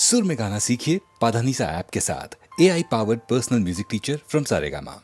सुर में गाना सीखिए पाधानीसा ऐप के साथ। AI powered personal music teacher from Saregama.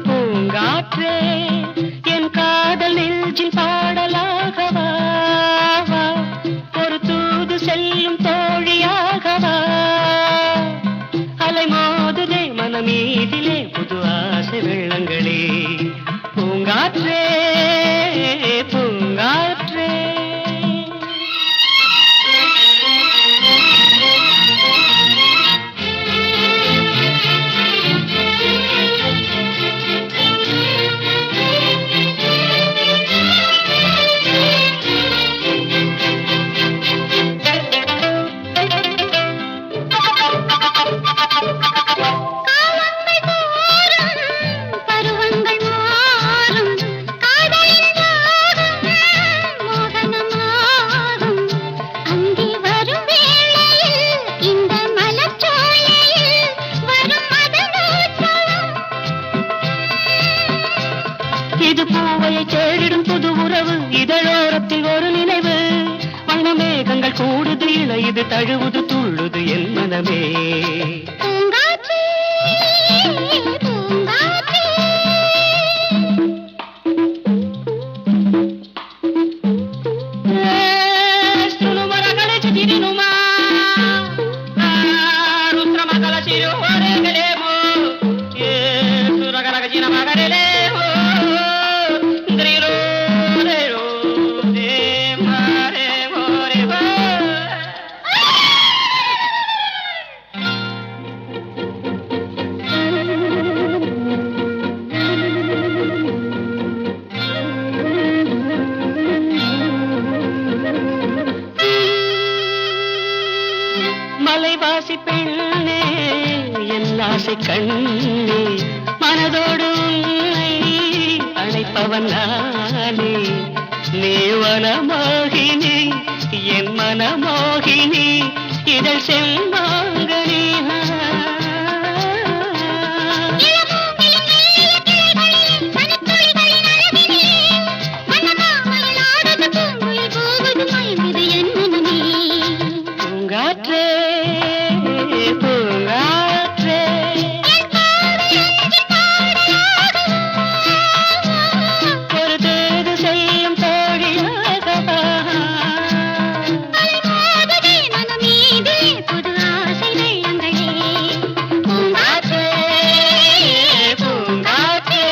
Poongatre என் காதல் நெஞ்சில் பாடலாகவா ஒரு தூது செல்லும் தோழியாகவா அலை மோதுதே மனமீதிலே புது ஆசை வெள்ளங்களே பூங்காற்றே பூங்காற்றே இது பூவையை தேடிடும் புது உறவு இதழோரத்தில் ஒரு நினைவு வண்ணமேகங்கள் கூடுது இளையுது தழுவுது துள்ளுது என் மனமே மலைவாசி பெண்ணே என் ஆசை கண்ணே மனதோடு உன்னை அழைப்பவன் நானே நீ வனமோகினி என் மனமோகினி இதழ் செல்வாங்கனி பூங்காற்றே பூங்காற்றே ஒரு தேடு செய்யும் தோழியாகவா புது ஆசை வெள்ளங்களே Poongatre Poongatre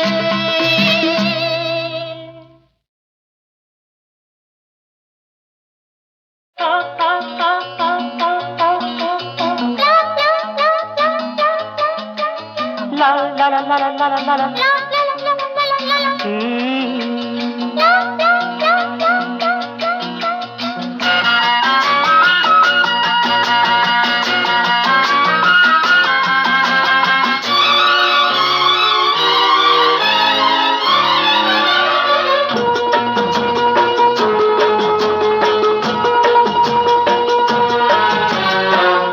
la la la la la la la la la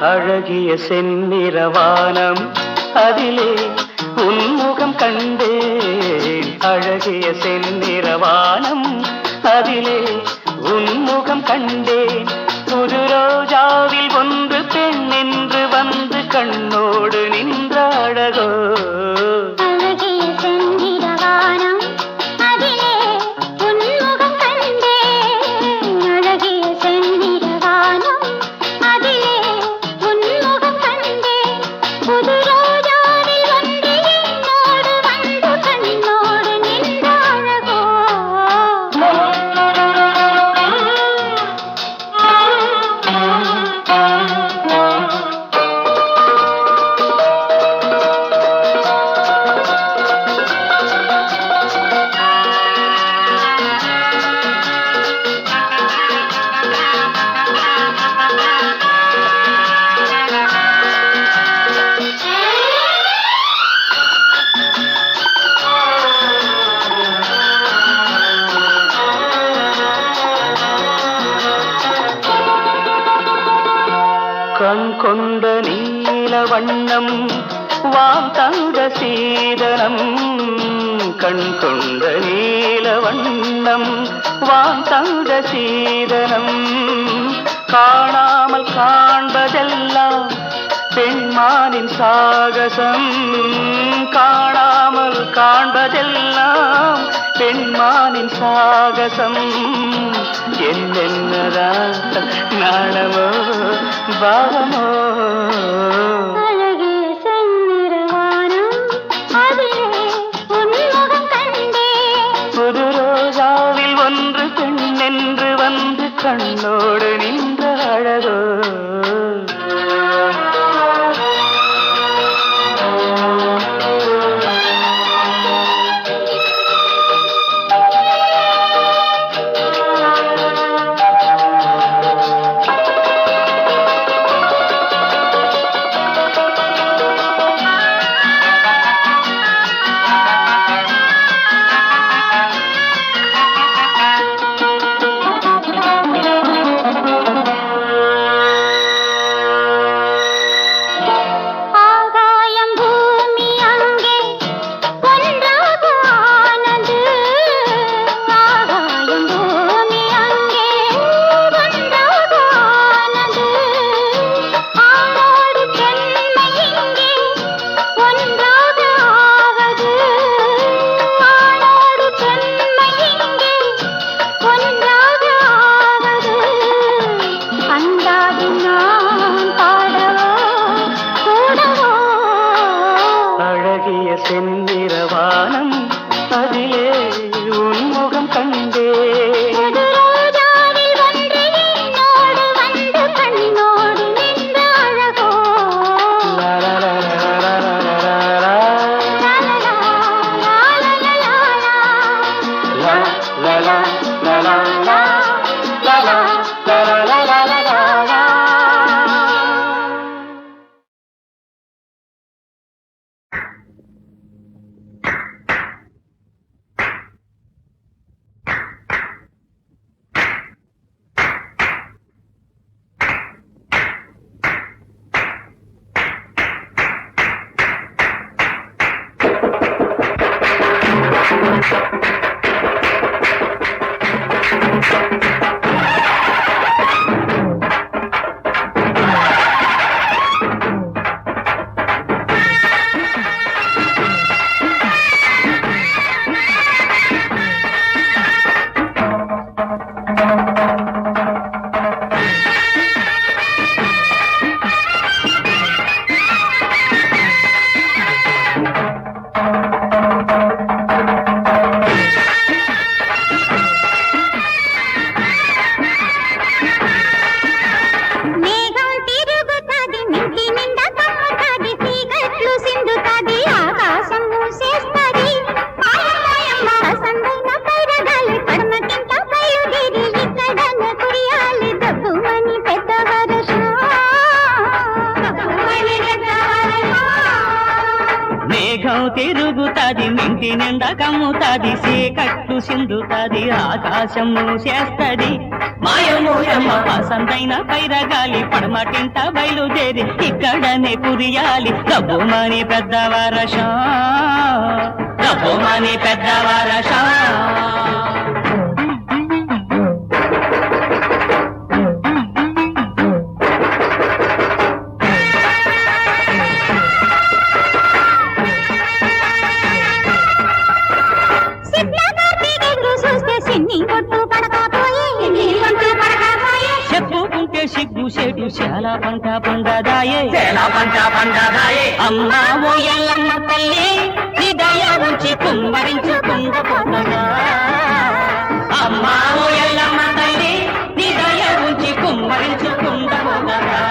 அழகிய செந்நிறவானம் அதிலே உன்முகம் கண்டேன் அழகிய செந்நிறவானம் அதிலே உன்முகம் கண்டேன் புது ரோஜாவில் ஒன்று பெண் என்று வந்து கண்ணோடு நின்ற அழகோ அழகிய செந்நிறவானம் அதிலே உன்முகம் கண்டேன் அழகிய செந்நிறவானம் அதிலே உன்முகம் கண்டேன் புது ரோஜாவில் ஒன்று என்னோடு வந்து கண்ணோடு நின்ற அழகோ கண் கொண்ட நீல வண்ணம் வாம் தந்த சீதனம் கண் கொண்ட நீல வண்ணம் வாம் தந்த சீதனம் காணாமல் காண்பதெல்லாம் பெண்மானின் சாகசம் காணாமல் காண்பதெல்லாம் பெண்மானின் சாகசம் என்னென்னதான் நாணமோ பாவமோ அழகிய செந்நிறவானம் அதிலே உன்முகம் கண்டேன் புது ரோஜாவில் ஒன்று பெண்ணென்று வந்து கண்ணோடு நின்ற அழகோ செந்நிறவானம் அதிலே உன்முகம் கண்டே తిరుగుతాది మింటి నిండా కమ్ముతాది చీకట్లు సిందుతాది ఆకాశం మూసేస్తది మాయమూయమ్మ పసందైన పైరగాలి పడమటింట బయలుదేరి ఇక్కడనే కురియాలి గబ్బుమని పెద్దవారషా గబ్బుమని పెద్దవారషా చెప్పుకుంటే సిగ్గు చెడు చాలా పంట పండదాయే అమ్మా ఓ ఎల్లమ్మ తల్లి నీ దయ ఉంచి కుమ్మరించుకుండపోతదా అమ్మా ఓ ఎల్లమ్మ తల్లి నీ దయ ఉంచి కుమ్మరించుకుండపోతదా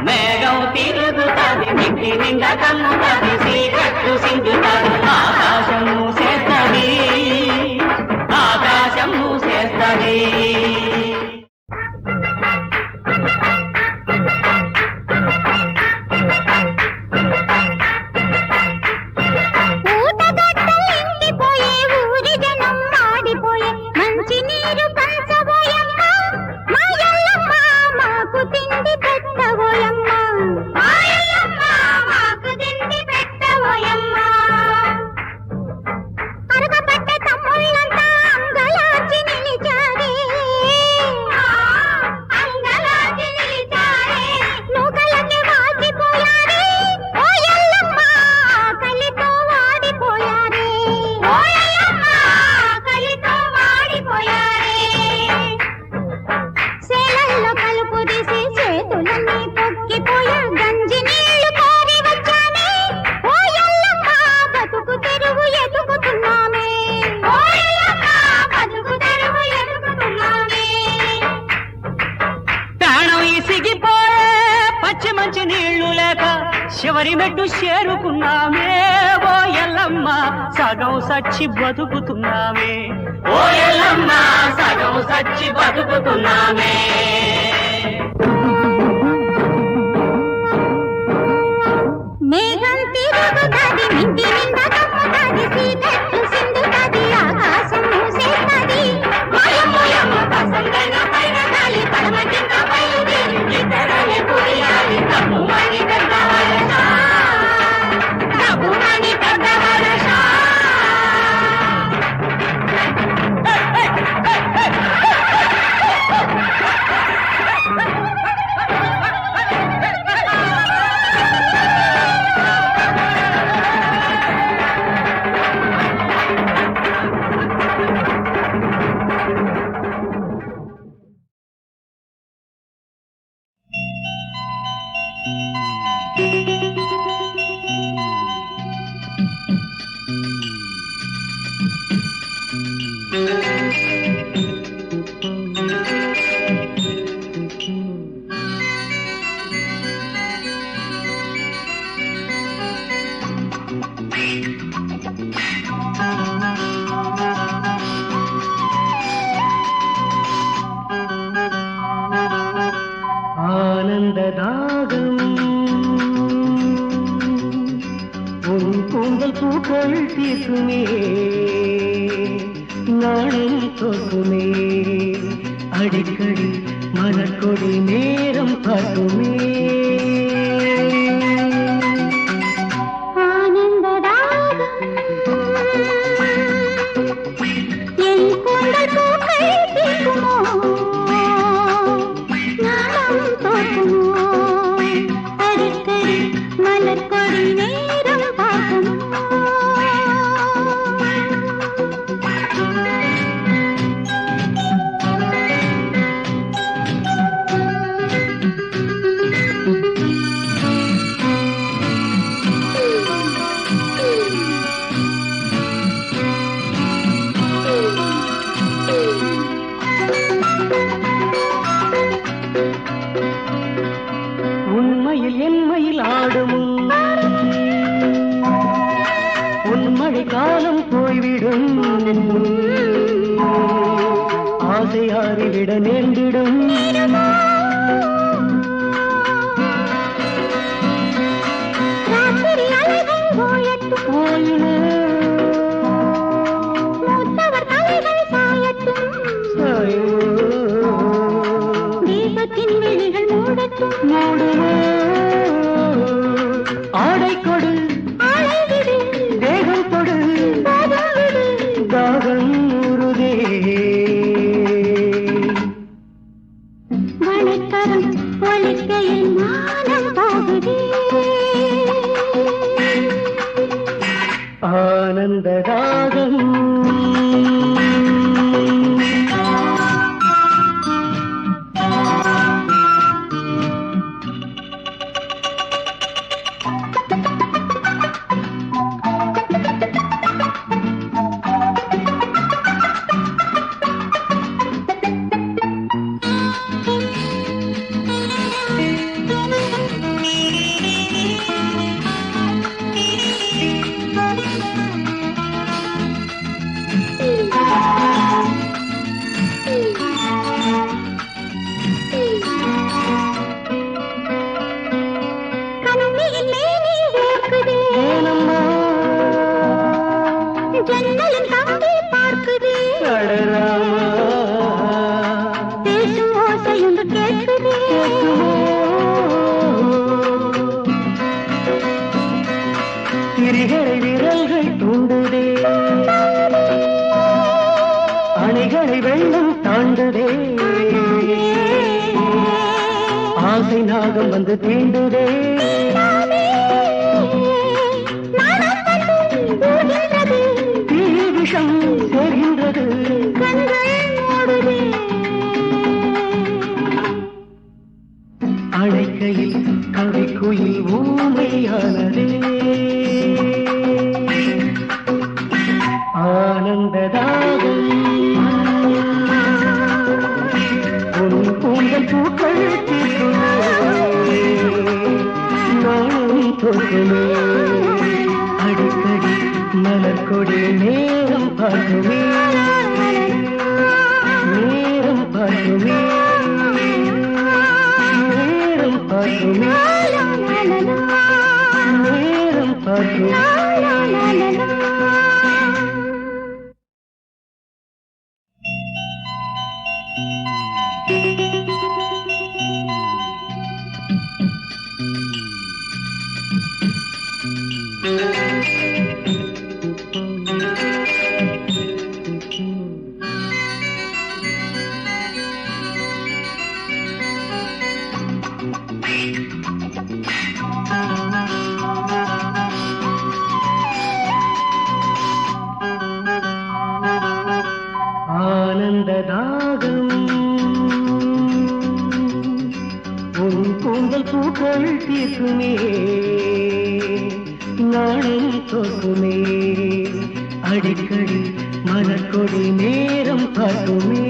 మేఘం తిరుగుతాది మిట్టి నిండా కమ్ముతాది చీకట్లు సిందుతాది ఆకాశం మూసేస్తది ఆకాశం మూసేస్తది తిండి పెట్టబోయమ్మ చెట్టు చేరుకున్నామే ఓ ఎల్లమ్మ సగం సచ్చి బతుకుతున్నామే ఓ ఎల్లమ్మ సగం సచ్చి బతుకుతున్నామే మేఘం తిరుగుతాది మింటి నిండా కమ్ముతాది సీతట్లు సిందుతాది ఆకాశం మూసేస్తాది మాయమ్మ పసందైన పైన గాలి పడమ కింద బయలుదేరి ఇద్దరనే పురియాలి కమ్ముమని పెద్దవారష కమ్ముమని పెద్దవారష ஆனந்ததாகம் உன் கூந்தல் பூக்கள் தீர்க்குமே நாளும் தோக்குமே அடிக்கடி மலர்கொடி நேரம் பார்க்குமே காலம் போய்விடும் ஆசையாறிவிட நேர்ந்திடும் தீபத்தின் வெளிகள் மூடட்டும் மூடுமோ ஆடை கொடு ஆனந்தராகம் திரிகளை விரல்கள் தூண்டுதே அணைகளை வெள்ளம் தாண்டுதே ஆசை நாகம் வந்து தீண்டுதே தீ விஷம் சேர்கின்றது அழைக்கையில் கவிக்குயில் ஊமையானதே ஆனந்ததாகம் உன் கூந்தல் பூக்கள் தீர்க்குமே நானும் மலர்கொடி நேரம் பார்க்குமே நேரம் பார்க்குமே நேரம் பார்க்குமே நேரம் பார்க்குமே. ஆனந்த தாகம் உன் கூந்தல் பூக்கள் தீர்க்குமே நாளும் தோக்குமே அடிக்கடி மலர்கொடி நேரம் பார்க்குமே.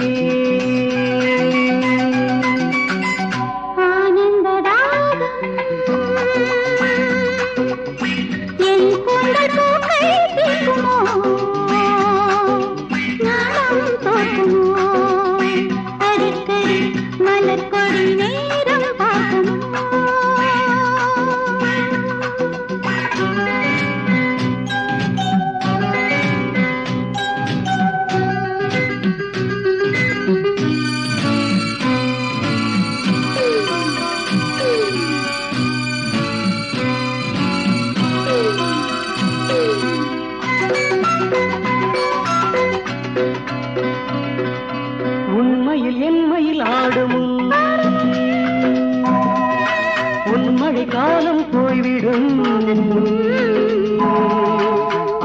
காலம் போய்விடும்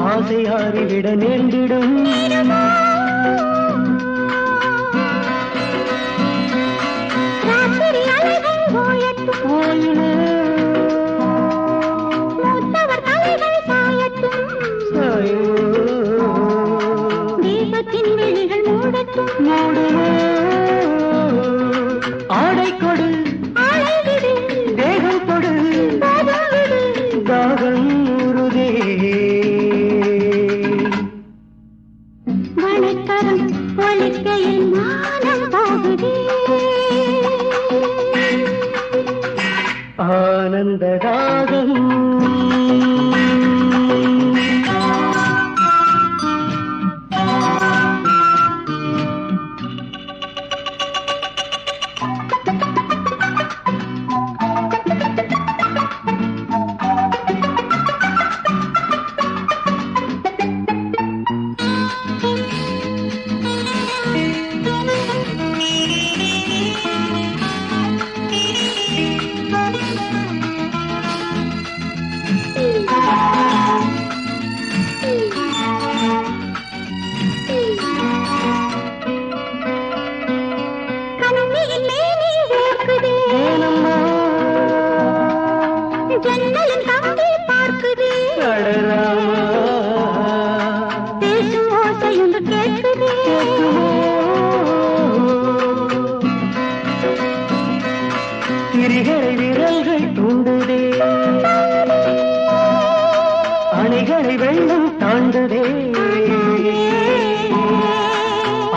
ஆசை ஆறிவிட நேர்ந்திடும் மூடுமோ ஆடை கொடு தேகம் கொடு தாகம் உருதே வணக்கரம் ஒலிக்கையில் மானம் போகுதே ஆனந்த தாகம் திரிகளை விரல்கள் தூண்டுதே அணைகளை வெள்ளம் தாண்டுதே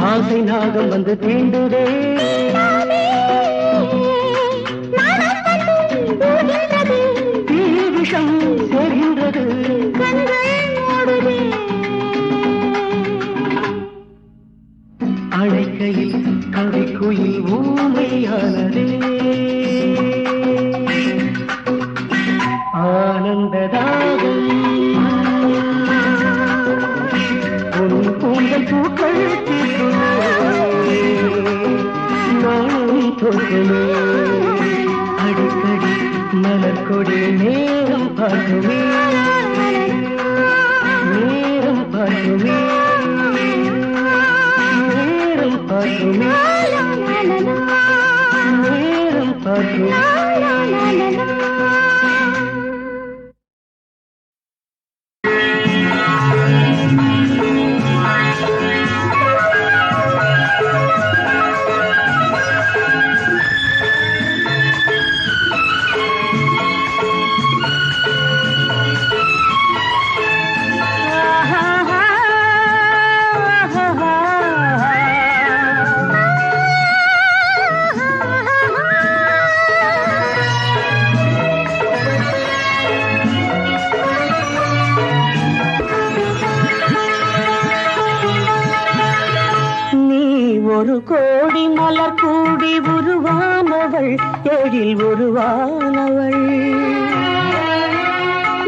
ஆசை நாகம் வந்து தீண்டுதே தீ விஷம் சேர்கின்றது அழைக்கையில் கவிக்குயில் ஊமையானதே ஆனந்ததாகம் உன் கூந்தல் பூக்கள் நானும் தோற்றுமே அடிக்கடி மலர்கொடி நேரம் பார்க்குமே நேரம் பார்க்குமே நேரம் பார்க்குமே நேரம் பார்க்குமே. ஆஹா ஒரு கோடி மலர் கூடி உருவானவள், எழில் உருவானவள்.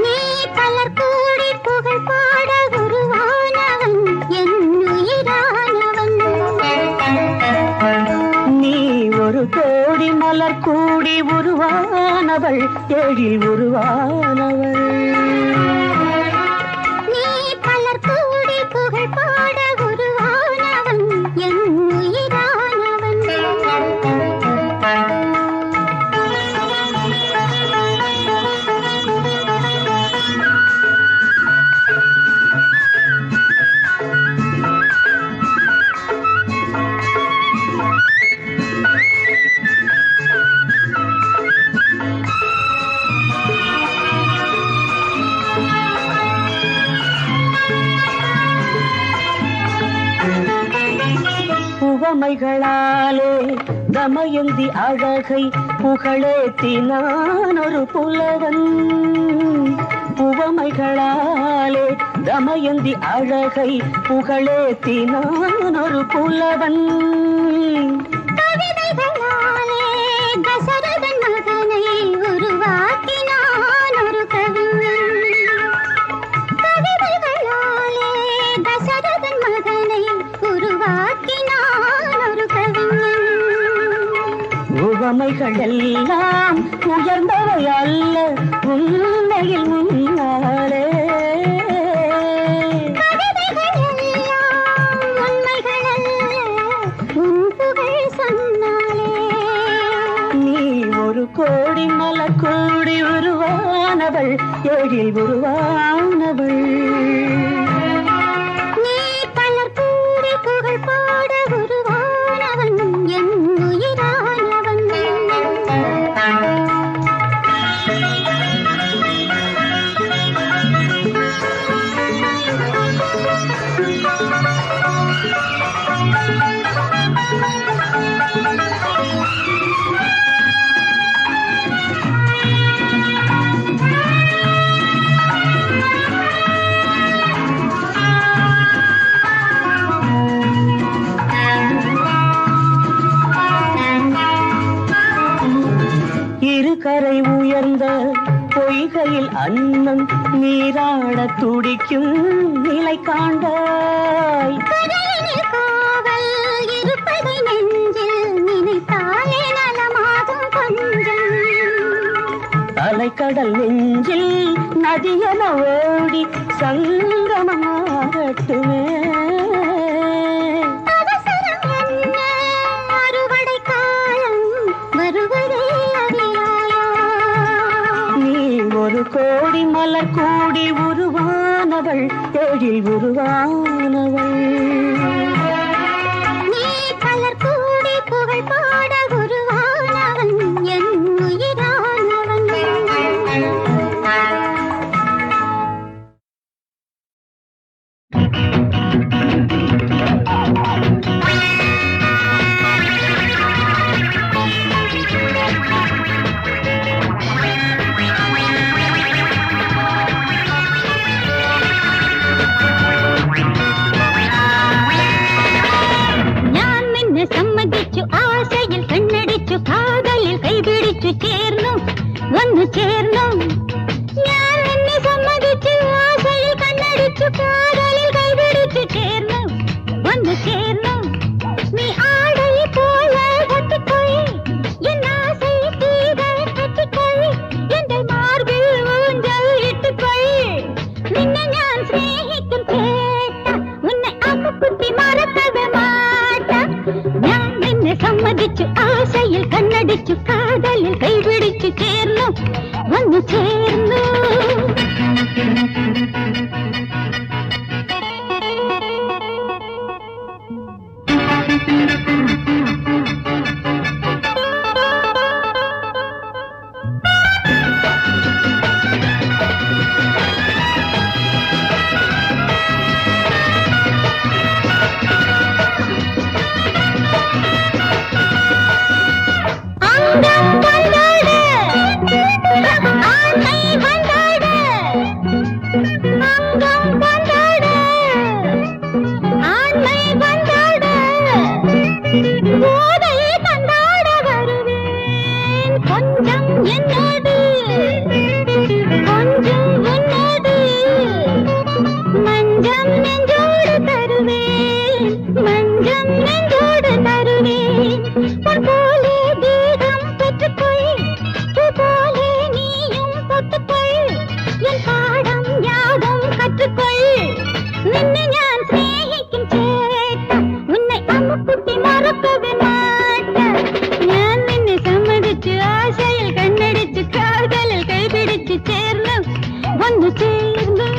நீ பலர் கூடி புகழ் பாட உருவானவன், என் உயிரானவன். நீ ஒரு கோடி மலர் கூடி உருவானவள், எழில் உருவானவள். நீ பலர் கூடி புகழ் பாட உருவானவன், என் உயிரானவன். உவமைகளாலே தமயந்தி அழகை புகழேத்தினான் ஒரு புலவன். உவமைகளாலே தமயந்தி அழகை புகழேத்தினான் ஒரு புலவன். கவிதைகளாலே தசரதன் மகனை உருவாக்கினான் ஒரு கவிஞன். கவிதைகளாலே தசரதன் மகனை உருவாக்கினான் ஒரு கவிஞன். உவமைகள் எல்லாம் உயர்ந்தவை அல்ல உண்மையில் முன்னாலே. கவிதைகள் எல்லாம் உண்மைகள் அல்ல, உன் புகழ் சொன்னாலே. நீ ஒரு கோடி மலர் கூடி உருவானவள், எழில் உருவானவள். நீ பலர் கூடி புகழ் பாட உருவானவன், என் உயிரானவன். இருகரை உயர்ந்த பொய்கையில் அன்னம் நீராட துடிக்கும் நிலை காண்டாய். கடலினில் காவல் இருப்பதை நெஞ்சில் நினைத்தாலே நலமாகும் கொஞ்சம். அலைக்கடல் நெஞ்சில் நதியென ஓடி சங்கமமாகட்டுமே. அவசரம் என்ன, அறுவடை காலம் வருவதை அறியாயோ. நீ ஒரு கோடி மலர் கூடி உருவானவள், எழில் உருவானவள். நீ பலர் கூடி புகழ் பாட உருவானவன், என் உயிரானவன். ഞാൻ നിന്നെ സമ്മതിച്ചു, ആശയിൽ കണ്ണടിച്ചു, കാതലിൽ കൈപിടിച്ചു ചേർന്നു, വന്നു ചേർന്നു. ഞാൻ നിന്നെ സമ്മതിച്ചു, ആശയിൽ കണ്ണടിച്ചു, കാതലിൽ കൈപിടിച്ചു ചേർന്നു, വന്നു ചേർന്നു. നീ ആടയെ പോലെ കത്തിക്കൊഴി, എൻ ആശയെ തീരെ കത്തിക്കൊഴി, എന്റെ മാർബിൽ ഊഞ്ചൽ ഇട്ടുകൊഴി. നിന്നെ ഞാൻ സ്നേഹിക്കും ചേട്ട, ഉന്നെ അപ്പുക്കുത്തി മറക്കവേ മാട്ട. ഞാൻ നിന്നെ സമ്മതിച്ചു, ആശയിൽ കണ്ണടിച്ചു, കാതലിൽ കൈപിടിച്ചു ചേർന്നു, വന്നു ചേർന്നു. அங்கம் வந்தாடு, ஆசை வந்தாடு, நெஞ்சோடு தருவேன் மஞ்சம் நெஞ்சோடு தருவேன் உன் போலே தேகம் பெற்றுக்கொள் பூ போலே நீயும் தொட்டுக்கொள் என் பாடம் யாவும் கற்றுக்கொள் നിന്നെ ഞാൻ സ്നേഹിക്കും ചേട്ട ഉന്നെ അമ്മുക്കുട്ടി മറക്കവേ മാട്ട ഞാൻ നിന്നെ സമ്മതിച്ചു ആശയിൽ കണ്ണടിച്ചു കാതലിൽ കൈപിടിച്ചു ചേർന്നു വന്നു ചേർന്നു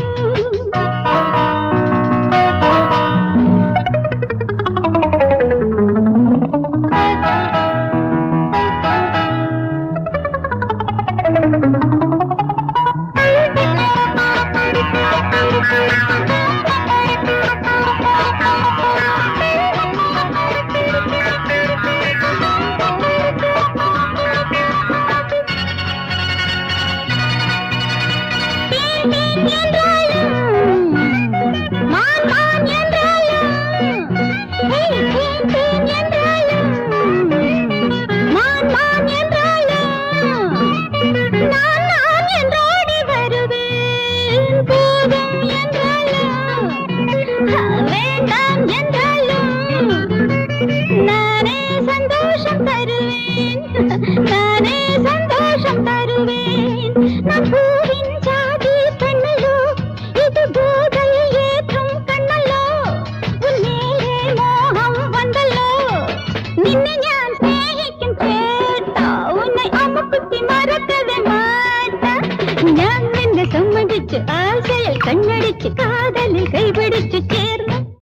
நானே சந்தோஷம் தருவேன் நான் பூவின் ஜாதி பெண்ணல்லோ இது போதை ஏற்றும் கண்ணல்லோ உன் மேலே மோகம் வந்தல்லோ நின்னை